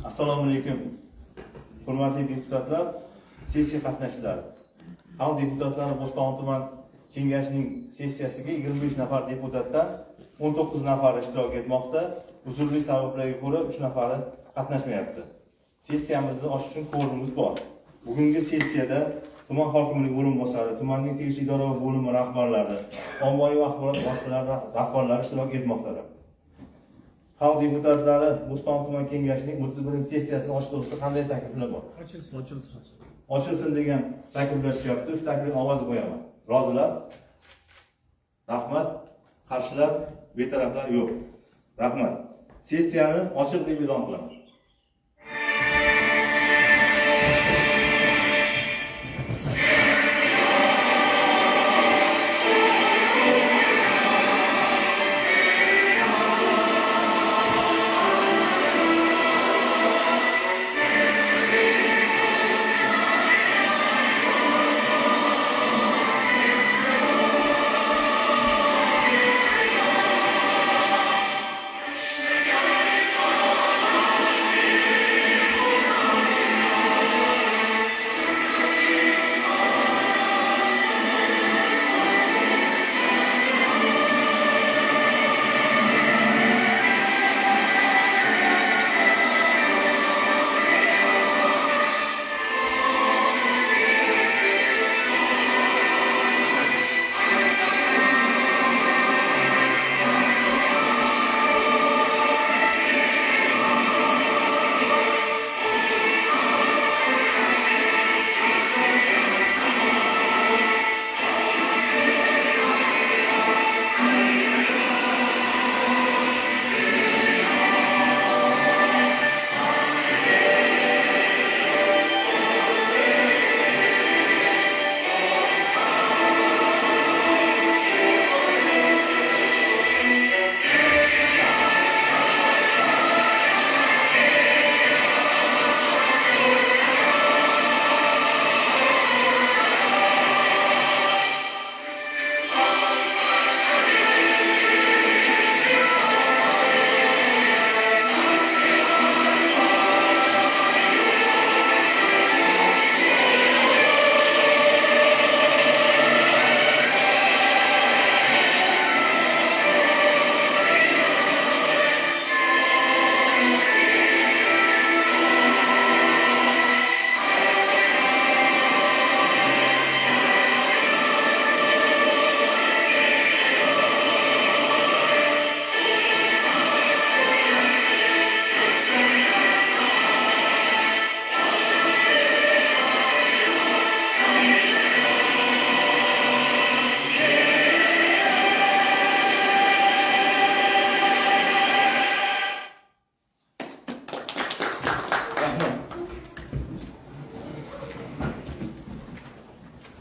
Assalomu alaykum. Hurmatli deputatlar, sessiya qatnashchilari. Xalq deputatlari Bo'ston tuman kengashining sessiyasiga 25 nafar deputatdan 19 nafari ishtirok etmoqda. Uzrli sabablarga ko'ra 3 nafari qatnashmayapti. Sessiyamizni ochish uchun kvorumimiz bor. Bugungi sessiyada tuman hokimligi o'rinbosari, tumanning tegishli idora va bo'limi rahbarlari, ommaviy axborot vositalari rahbarlari ishtirok etmoqdalar. Xalq deputatlari Bo'ston tuman kengashining 31-sessiyasini ochish to'g'risida qanday takliflar bor? Ochilsin degan takliflar tushyapti. Shu taklifni ovozga qo'yaman. Rozilar? Rahmat. Qarshilar, betaraflar yo'q. Rahmat. Sessiyani ochiq deb e'lon qilaman.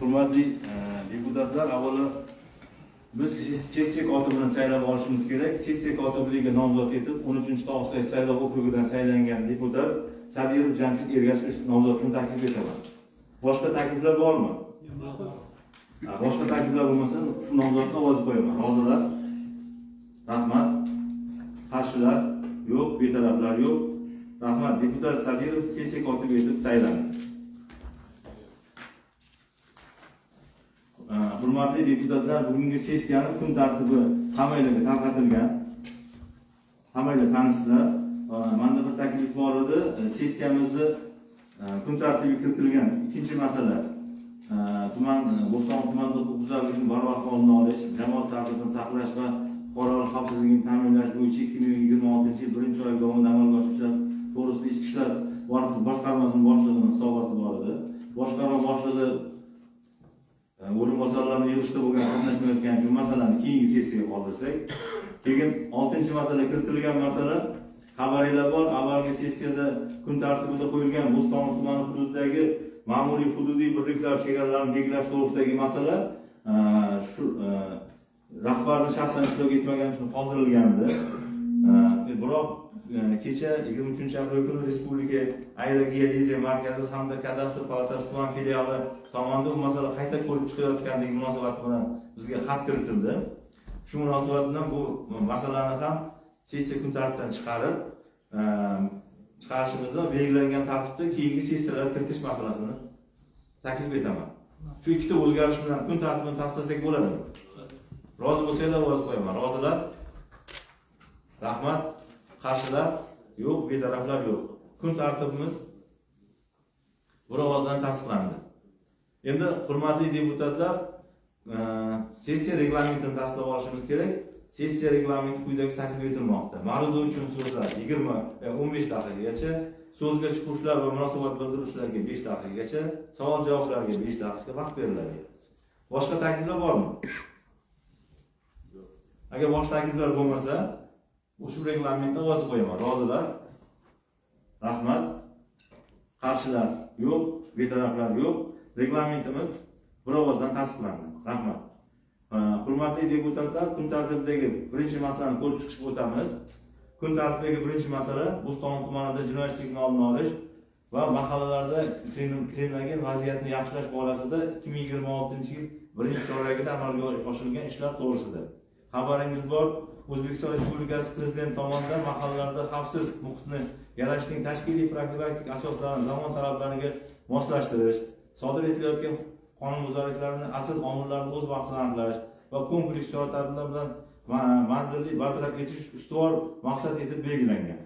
Hurmatli deputatlar, avvalo biz sessiya kotibini saylab olishimiz kerak. Sessiya kotibligiga nomzod etib 13-Tog'isay saylov okrugidan saylangan deputat Sadirov Jamshid Ergashev nomzodini taklif etaman. Boshqa takliflar bormi? Boshqa takliflar bo'lmasa, shu nomzodni ovozga qo'yaman. Rozilar? Rahmat. Qarshilar yo'q, betaraflar yo'q. Rahmat. Deputat Sadirov sessiya kotibi etib saylandi. Hurmatli deputatlar, bugungi sessiyani kun tartibi hammalarga tarqatilgan. Hammalar tanishsizlar. Menda bir taklif bor edi. Sessiyamizni kun tartibiga kiritilgan ikkinchi masala Bo'ston tumanida huquqbuzarlikni barvaqt oldini olish, jamoat tartibini saqlash va fuqarolik xavfsizligini ta'minlash bo'yicha 2026 yil 1-oy davomida amalga oshirish to'g'risida Ichki ishlar boshqarmasining boshlig'ining hisoboti bor edi. Boshqarma boshlig'i o'rinbosarlarning yig'ilishda bo'lgan qatnashmayotgan shu masalani keyingi sessiyaga qoldirsak, keyin 6-masala kiritilgan masala xabaringlar bor. Avvalgi sessiyada kun tartibida qo'yilgan Bo'ston tumani hududidagi ma'muriy hududiy birliklar chegaralarini belgilash to'g'risidagi masala shu rahbarning shaxsan ishtirok etmagani uchun qoldirilgandi. Biroq kecha 23-aprel kuni Respublika aerogeodeziya markazi hamda kadastr palatasi tuman filiali tomonidan bu masala qayta ko'rib chiqilayotganligi munosabati bilan bizga xat kiritildi. Shu munosabat bilan bu masalani ham sessiya kun tartibidan chiqarib chiqarishimizda belgilangan tartibda keyingi sessiyalarga kiritish masalasini taklif etaman. Shu ikkita o'zgarish bilan kun tartibini tasdiqlasak bo'ladimi? Rozi bo'lsanglar ovoz qo'yaman. Rozilar? Rahmat. Qarshilar? Yo'q, betaraflar yo'q. Kun tartibimiz bir ovozdan tasdiqlandi. Endi hurmatli deputatlar, sessiya reglamentini tasdiqlab olishimiz kerak. Sessiya reglamenti quyidagi taklif etilmoqda. Ma'ruza uchun so'zlar 20-15 daqiqagacha, so'zga chiqishlar va munosabat bildirishlarga 5 daqiqagacha, savol-javoblarga 5 daqiqa vaqt beriladi. Boshqa takliflar bormi? Agar boshqa takliflar bo'lmasa, ushbu reglamentga ovoz qo'yaman. Rozilar? Rahmat. Qarshilar? Yo'q, betaraflar yo'q. Reglamentimiz bir ovozdan tasdiqlandi. Rahmat. Hurmatli deputatlar, kun tartibidagi birinchi masalani ko'rib chiqishga o'tamiz. Kun tartibidagi birinchi masala Bo'ston tumanida jinoyatchilikni oldini olish va mahallalarda qiynalgan vaziyatni yaxshilash borasida 2026-yil birinchi chorakida amalga oshirilgan ishlar to'g'risida. Xabaringiz bor, O'zbekiston Respublikasi Prezidenti tomonidan mahallalarda xavfsiz muhitni yaratishning tashkiliy profilaktik asoslarini zamon talablariga moslashtirish, sodir etilayotgan qonunbuzarliklarni asl omillarni o'z vaqtida aniqlash va kompleks chora-tadbirlar bilan manzilli bartaraf etish ustuvor maqsad etib belgilangan.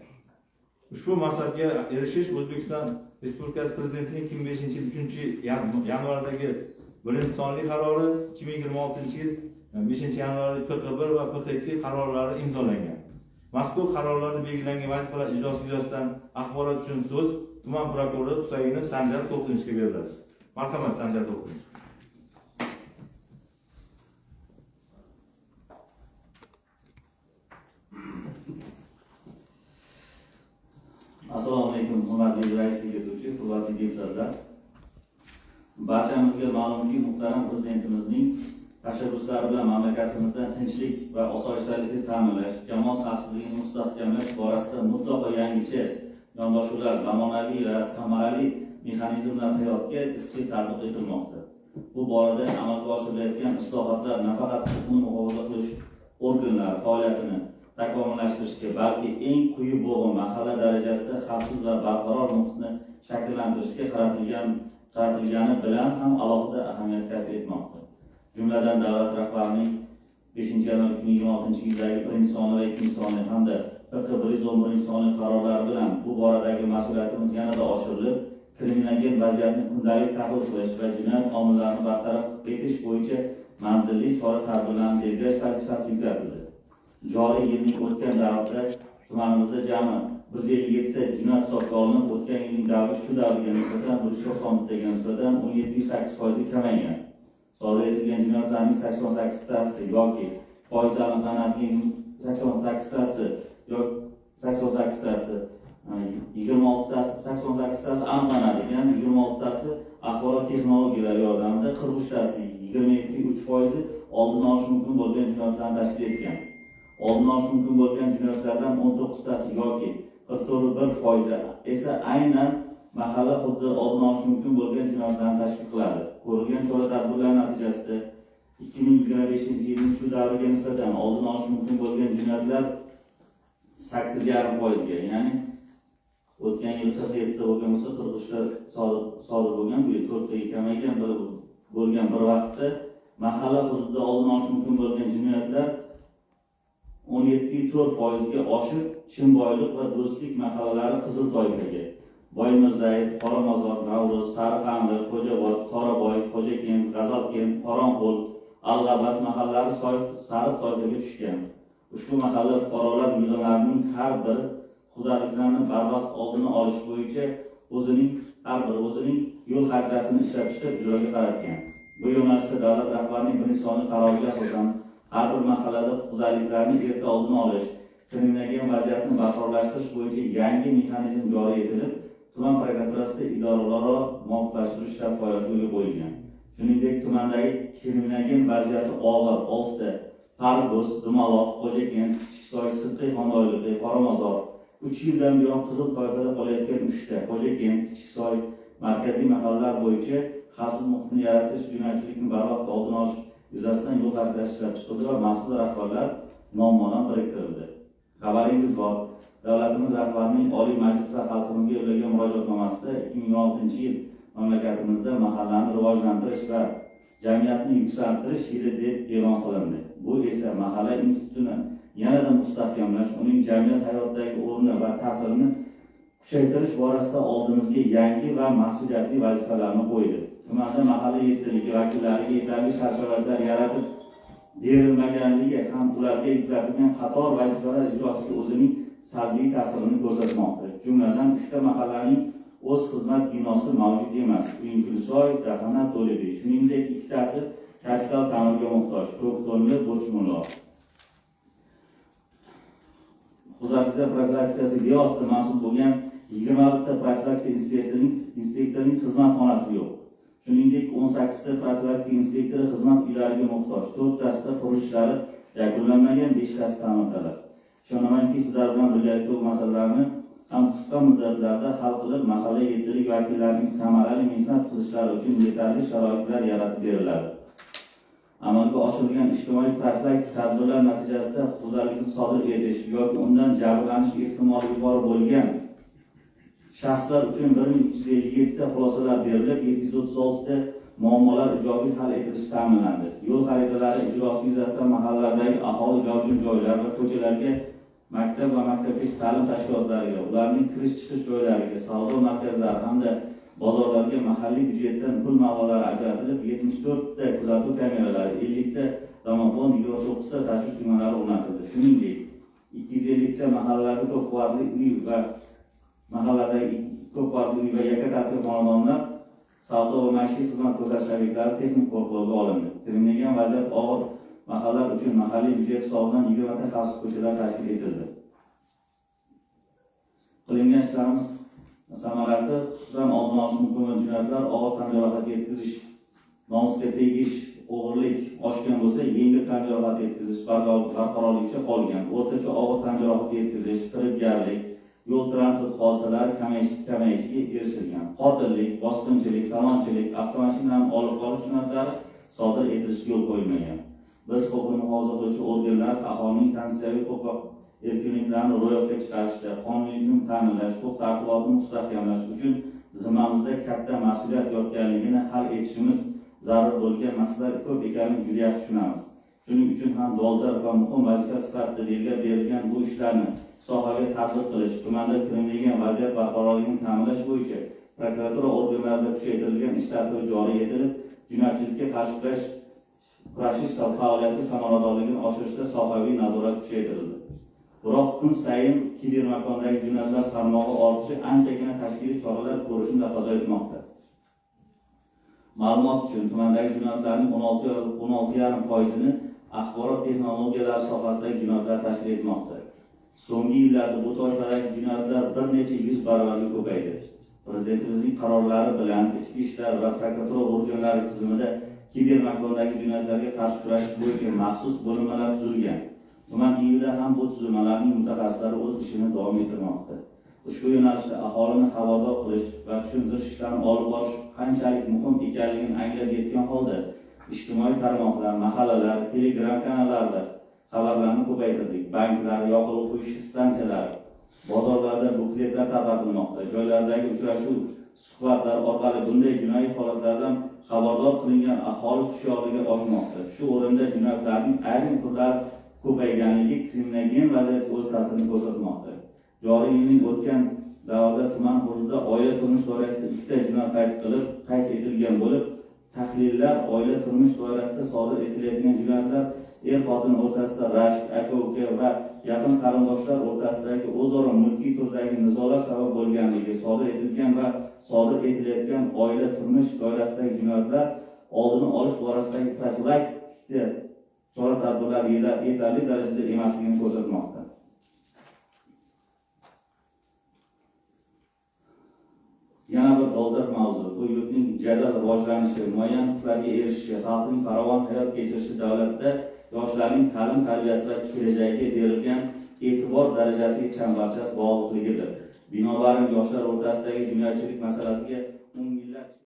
Ushbu maqsadga erishish O'zbekiston Respublikasi Prezidentining 2005-yil 3-yanvardagi birinchi sonli qarori, 2026-yil 5-yanvardagi PQ1 va PQ2 qarorlari imzolangan. Mazkur qarorlarda belgilangan vazifalar ijrosi yuzasidan axborot uchun so'z tuman prokurori Husaynov Sanjar To'lqinovga beriladi. Marhamat, Sanjar To'lqinov. Assalomu alaykum, hurmatli raislik etuvchi, hurmatli deputatlar. Barchamizga ma'lumki, muhtaram prezidentimizning tashabbuslari bilan mamlakatimizda tinchlik va osoyishtalikni ta'minlash, jamoat xavfsizligini mustahkamlash borasida mutlaqo yangicha yondashuvlar, zamonaviy va samarali mexanizmlar hayotga izchil tatbiq etilmoqda. Bu borada amalga oshirilayotgan islohotlar nafaqat huquqni muhofaza qilish organlari faoliyatini takomillashtirishga, balki eng quyi bo'g'in mahalla darajasida xavfsiz va barqaror muhitni shakllantirishga qaratilgani bilan ham alohida ahamiyat kasb etmoqda. Jumladan davlat rahbarining 5-yanvar 2026-yildagi 1-sonli va 2-sonli hamda PQ111 sonli qarorlari bilan bu boradagi mas'uliyatimiz yanada oshirilib, kriminalga vaziyatni kundalik tahlil qilish va jinoyat omillarini bartaraf etish bo'yicha manzilli chora-tadbirlarni belgilash vazifasi yuklatildi. Joriy yilning o'tgan davrida tumanimizda jami 157 ta jinoyat hisobga olinib, o'tgan yilning davri shu davrga nisbatan 190 taga nisbatan 17,8% kamaygan. Sodir etilgan jinoyatlarning 88 tasi yoki foiz aniqlanadigan 88 tasi yoki 88 tasi 26 tasi 88 tasi aniqlanadigan, 26 tasi axborot texnologiyalari yordamida, 43 tasi 22,3% oldini olish mumkin bo'lgan jinoyatlarni tashkil etgan. Oldini olish mumkin bo'lgan jinoyatlardan 19 tasi yoki 44% esa aynan mahalla hududi oldini olish mumkin bo'lgan jinoyatlarni tashkil qiladi. Ko'rilgan chora-tadbirlar natijasida 2025-yilning shu davriga nisbatan oldini olish mumkin bo'lgan jinoyatlar 8,5%ga, ya'ni o'tgan yil 47 ta bo'lgan bo'lsa 43 ta sodir bo'lgan, bu yil 4 taga kamaygan bo'lgan bir vaqtda mahalla hududida oldini olish mumkin bo'lgan jinoyatlar 17,4%ga oshib, Chimboyliq va Do'stlik mahallalari qizil toifaga, Boymirzayev, Qoramozor, Navro'z, Sariqamli, Xo'jobod, Qoraboy, Xo'jakent, G'azalkent, Qoronqo'l, Alg'abas mahallari sariq toifaga tushgan. Ushbu mahalla fuqarolar yig'inlarining har bir xuzaliklarni barvaqt oldini olish bo'yicha o'zining yo'l xaritasini ishlab chiqib ijroga qaratgan. Bu yo'nalishda davlat rahbarining 1-sonli qaroriga asosan har bir mahallada huquqbuzarliklarni erta oldini olish, kriminalga vaziyatni barqarorlashtirish bo'yicha yangi mexanizm joriy etilib, tuman prokuraturasida idoralararo muvofiqlashtirish faoliyati yo'lga qo'yilgan. Shuningdek, tumandagi kriminalga vaziyati og'ir 6 ta Pargoz, Dumaloq, Xo'jakent, Kichiksoy, Sidqiy xonadonligi, Qoramozor, 3 yildan buyon qizil toifada qolayotgan 3 ta Xo'jakent, Kichiksoy, markaziy mahallalar bo'yicha xavfsiz muhitni yaratish, jinoyatchilikni barvaqt oldini olish yuzasidan yo'l xaritasi ishlab chiqildi va mas'ul rahbarlar nomma biriktirildi. Xabaringiz bor, Davlatimiz rahbarining Oliy Majlis va xalqimizga yo'llagan murojaatnomasida 2016-yil mamlakatimizda mahallani rivojlantirish va jamiyatni yuksaltirish yili deb e'lon qilindi. Bu esa mahalla institutini yanada mustahkamlash, uning jamiyat hayotidagi o'rni va ta'sirini kuchaytirish borasida oldimizga yangi va mas'uliyatli vazifalarni qo'ydi. Tumanda mahalla yetkaziligi vakillariga yetarli shart-sharoitlar yaratib berilmaganligi ham ularga yuklatilgan qator vazifalar ijrosiga o'zining salbiy ta'sirini ko'rsatmoqda. Jumladan 3 ta mahallaning o'z xizmat binosi mavjud emas. Gulsoy, Dahana, To'lebek. Shuningdek, 2 tasi kapital ta'mirga muhtoj. To'qtonli Bo'chmo'lo. Hozirda profilaktikasi bevosita mas'ul bo'lgan 26 ta profilaktika inspektorining xizmat xonasi yo'q. Shuningdek, 18 ta profilaktika inspektori xizmat uylariga muhtoj. 4 tasida qurishlari yakunlanmagan, 5 tasi ta'mirtalab. Ishonamanki, sizlar bilan birgalikda bu masalalarni ham qisqa muddatlarda hal qilib, mahalla yetkazilgan vakillarining samarali mehnat qilishlari uchun yetarli sharoitlar yaratib beriladi. Amalga oshirilgan ijtimoiy profilaktik tadbirlar natijasida huquqbuzarlikni sodir etish yoki undan jabrlanish ehtimoli yuqori bo'lgan shaxslar uchun 1357 ta xulosalar berilib, 736 ta muammolar ijobiy hal etilishi ta'minlandi. Yo'l xaritalari ijrosi yuzasidan mahallalardagi aholi gavjum joylar va ko'chalarga, maktab va maktabgacha ta'lim tashkilotlariga, ularning kirish-chiqish joylariga, savdo markazlari hamda bozorlarga mahalliy byudjetdan pul mablag'lari ajratilib, 74 ta kuzatuv kameralari, 50 ta domofon, 29 ta tashvish tugmalari o'rnatildi. Shuningdek, 250 ta mahallalarda ko'p qavatli uy va yakka tartib xonadonlar, savdo va maishiy xizmat ko'rsatish obyektlari texnik qo'riqlovga olindi. Kutilmagan vaziyat og'ir mahallalar uchun mahalliy byudjet hisobidan 20 ta xavfsiz ko'chalar tashkil etildi. Qilingan ishlarimiz samarasi, xususan oldini olish mumkin bo'lgan jinoyatlar, og'ir tan jarohat yetkazish, nomusga tegish, o'g'irlik oshgan bo'lsa, yengil tan jarohat yetkazish barqarorlikcha qolgan, o'rtacha og'ir tan jarohat yetkazish, firibgarlik, yo'l transport hodisalari kamayishiga erishilgan. Qotillik, bosqinchilik, talonchilik, avtomashinani olib qolish jinoyatlari sodir etilishiga yo'l qo'yilmagan. Biz huquqni muhofaza qiluvchi organlar aholining konstitutsiyaviy huquq erkinliklarini ro'yobga chiqarishda, qonuniylikni ta'minlash, huquq tartibotini mustahkamlash uchun zimmamizda katta mas'uliyat yotganligini hal etishimiz zarur bo'lgan masalalar ko'p ekanini juda yaxshi tushunamiz. Shuning uchun ham dolzarb va muhim vazifa sifatida belgilab berilgan bu ishlarni sohaga tatbiq qilish, tumanda kutilmagan vaziyat barqarorligini ta'minlash bo'yicha prokuratura organlarida kuchaytirilgan ish tartibi joriy etilib, jinoyatchilikka qarshi kurashish faoliyati samaradorligini oshirishda sohaviy nazorat kuchaytirildi. Biroq kun sayin kibermakondagi jinoyatlar salmog'i ortishi anchagina tashkiliy choralar ko'rishni taqozo etmoqda. Ma'lumot uchun, tumandagi jinoyatlarning 16,5%ni axborot texnologiyalari sohasidagi jinoyatlar tashkil etmoqda. So'nggi yillarda bu toifadagi jinoyatlar bir necha 100 barobarga ko'paydi. Prezidentimizning qarorlari bilan ichki ishlar va prokuratura organlari tizimida kibermakondagi jinoyatlarga qarshi kurashish bo'yicha maxsus bo'linmalar tuzilgan. Tuman IIBda ham bu tuzilmalarning mutaxassislari o'z ishini davom ettirmoqda. Ushbu yo'nalishda aholini xabardor qilish va tushuntirish ishlarini olib borish qanchalik muhim ekanligini anglab yetgan holda, ijtimoiy tarmoqlar, mahallalar, Telegram kanallarida xabarlarni ko'paytirdik. Banklar, yoqilg'i quyish stansiyalari, bozorlarda bukletlar tarqatilmoqda. Joylardagi uchrashuv, suhbatlar orqali bunday jinoiy holatlardan xabardor qilingan aholi hushyorligi oshmoqda. Shu o'rinda jinoyatlarning ayrim turlari ko'payganligi kriminogen vaziyatga o'z ta'sirini ko'rsatmoqda. Joriy yilning o'tgan davrida tuman hududida oila turmush doirasida 2 ta jinoyat qayd etilgan bo'lib, tahlillar oila turmush doirasida sodir etilayotgan jinoyatlar er-xotin o'rtasida rashk, aka-uka va yaqin qarindoshlar o'rtasidagi o'zaro mulkiy turdagi nizolar sabab bo'lganligi, sodir etilgan va sodir etilayotgan oila turmush doirasidagi jinoyatlar oldini olish borasidagi profilaktika chora-tadbirlar yetarli darajada emasligini ko'rsatmoqda. Yana bir dolzarb mavzu, bu yurtning jadal rivojlanishi, muayyan huquqlarga erishishi, xalqning farovon hayot kechirishi davlatda yoshlarning ta'lim tarbiyasi va kelajagiga berilgan e'tibor darajasiga chambarchas bog'liqligidir. Binobarin yoshlar o'rtasidagi jinoyatchilik masalasiga